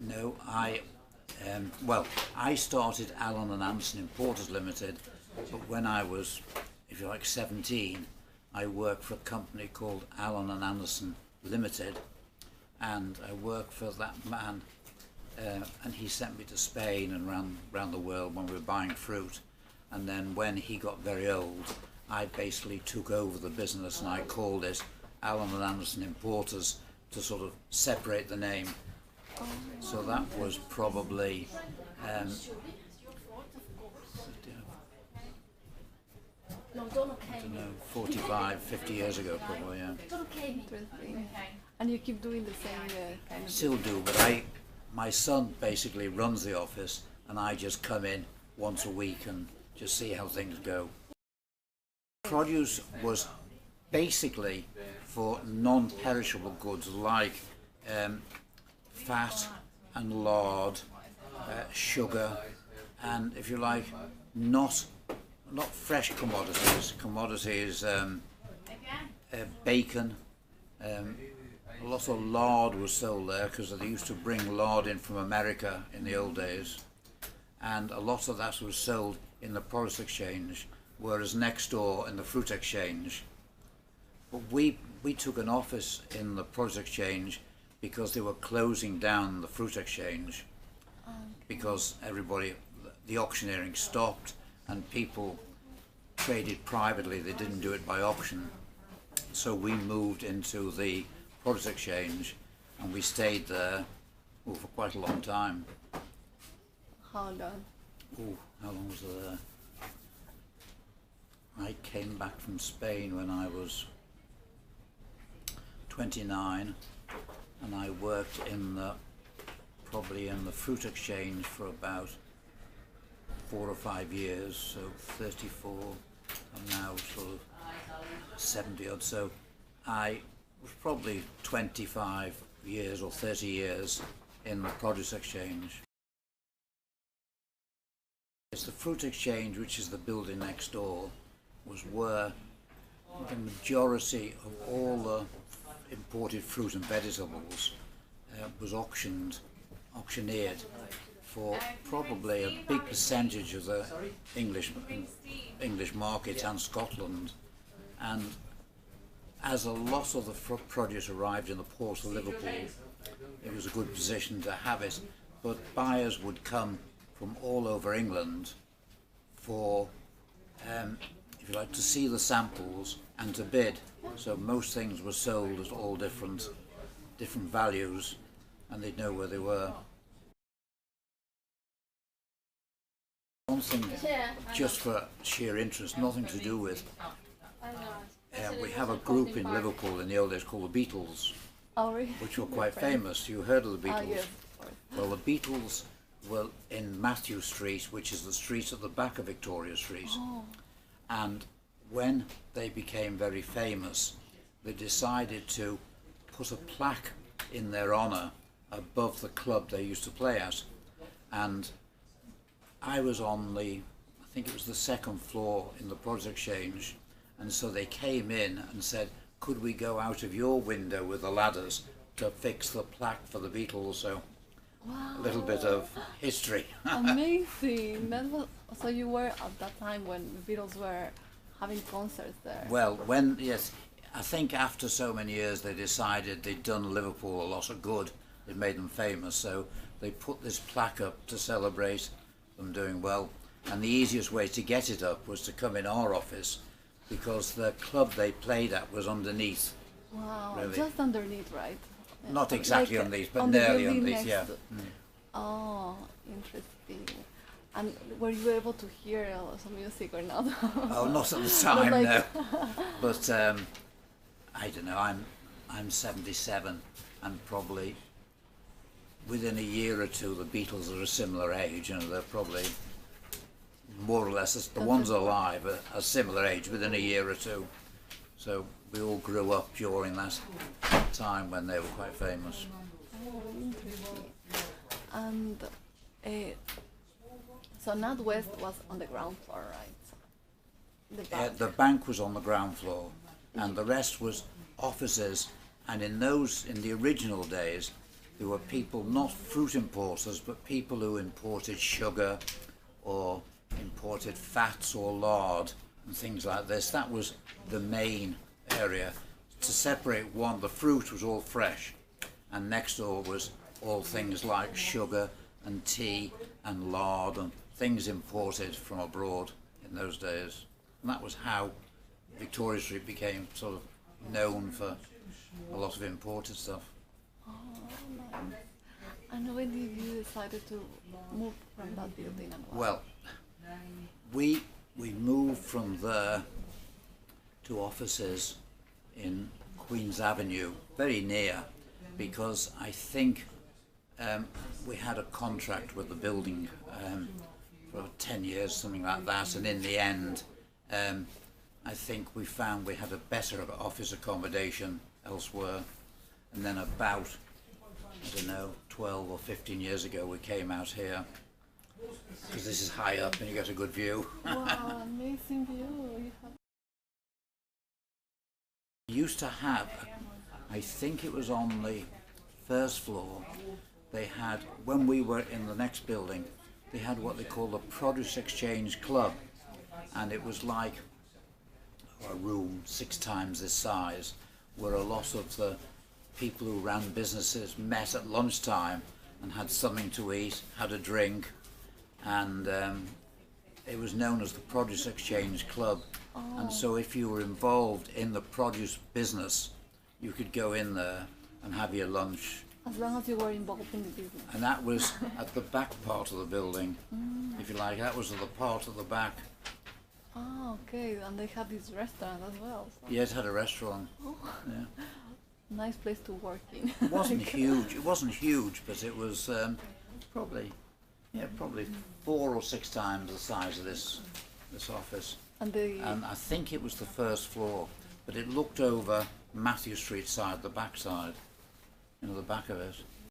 No, well, I started Allen and Anderson Importers Limited, but when I was, if you like, 17, I worked for a company called Allen and Anderson Limited, and I worked for that man, and he sent me to Spain and round the world when we were buying fruit. And then when he got very old, I basically took over the business and I called it Allen and Anderson Importers to sort of separate the name. So that was probably I don't know, 45, 50 years ago probably, yeah. Interesting. And you keep doing the same kind of... Still do, but my son basically runs the office and I just come in once a week and just see how things go. Produce was basically for non-perishable goods like fat and lard, sugar, and if you like, not fresh commodities, bacon. A lot of lard was sold there because they used to bring lard in from America in the old days, and a lot of that was sold in the produce exchange, whereas next door in the fruit exchange. But we took an office in the produce exchange because they were closing down the fruit exchange, because the auctioneering stopped and people traded privately. They didn't do it by auction. So we moved into the produce exchange and we stayed there for quite a long time. How long? How long was I there? I came back from Spain when I was 29, and I worked probably in the fruit exchange for about 4 or 5 years, so 34. I'm now sort of 70 odd, so I was probably 25 years or 30 years in the produce exchange. It's the fruit exchange, which is the building next door, was where the majority of all the imported fruit and vegetables was auctioneered for probably a big percentage of the English market and Scotland. And as a lot of the produce arrived in the port of Liverpool, it was a good position to have it, but buyers would come from all over England for, if you like, to see the samples and to bid. So most things were sold at all different values, and they'd know where they were. One thing, just for sheer interest, nothing to do with, we have a group in Liverpool in the old days called the Beatles, which were quite famous. You heard of the Beatles? Yes. Well, the Beatles were in Matthew Street, which is the street at the back of Victoria Street. And when they became very famous, they decided to put a plaque in their honour above the club they used to play at. And I was on I think it was the second floor in the produce exchange, and so they came in and said, could we go out of your window with the ladders to fix the plaque for the Beatles? So Wow. a little bit of history. Amazing. So you were at that time when the Beatles were having concerts there. Well, yes, I think after so many years they decided they'd done Liverpool a lot of good. It made them famous, so they put this plaque up to celebrate them doing well. And the easiest way to get it up was to come in our office, because the club they played at was underneath. Wow, really. just underneath, right? Not exactly Like, underneath, but on the nearly building underneath, next yeah. to- Oh, interesting. And were you able to hear some music or not? Oh, not at the time, like- no. But I don't know. I'm 77, and probably within a year or two, the Beatles are a similar age. You know, they're probably more or less the ones alive are a similar age within a year or two. So we all grew up during that time when they were quite famous. Oh, interesting. And so NatWest was on the ground floor, right? The bank. The bank was on the ground floor, and the rest was offices. And in the original days, there were people, not fruit importers, but people who imported sugar or imported fats or lard and things like this. That was the main area. To separate one, the fruit was all fresh, and next door was all things like sugar and tea and lard and things imported from abroad in those days. And that was how Victoria Street became sort of known for a lot of imported stuff. Oh, nice. And when did you decided to move from that building and why? Well, we moved from there to offices in Queen's Avenue, very near, because I think we had a contract with the building for 10 years, something like that, and in the end I think we found we had a better office accommodation elsewhere, and then about, I don't know, 12 or 15 years ago we came out here, because this is high up and you get a good view. Wow, amazing view. You have... Used to have, I think it was on the first floor, they had, when we were in the next building, they had what they call the Produce Exchange Club, and it was like a room 6 times this size, where a lot of the people who ran businesses met at lunchtime and had something to eat, had a drink, and it was known as the Produce Exchange Club. Oh. And so if you were involved in the produce business, you could go in there and have your lunch. As long as you were involved in the business. And that was at the back part of the building, if you like. That was the part at the back. Oh, okay. And they have this restaurant as well. So. Yeah, it had a restaurant. Oh. Yeah. Nice place to work in. It wasn't huge. It wasn't huge, but it was probably 4 or 6 times the size of this office. And I think it was the first floor, but it looked over Matthew Street side, the back side, the back of it.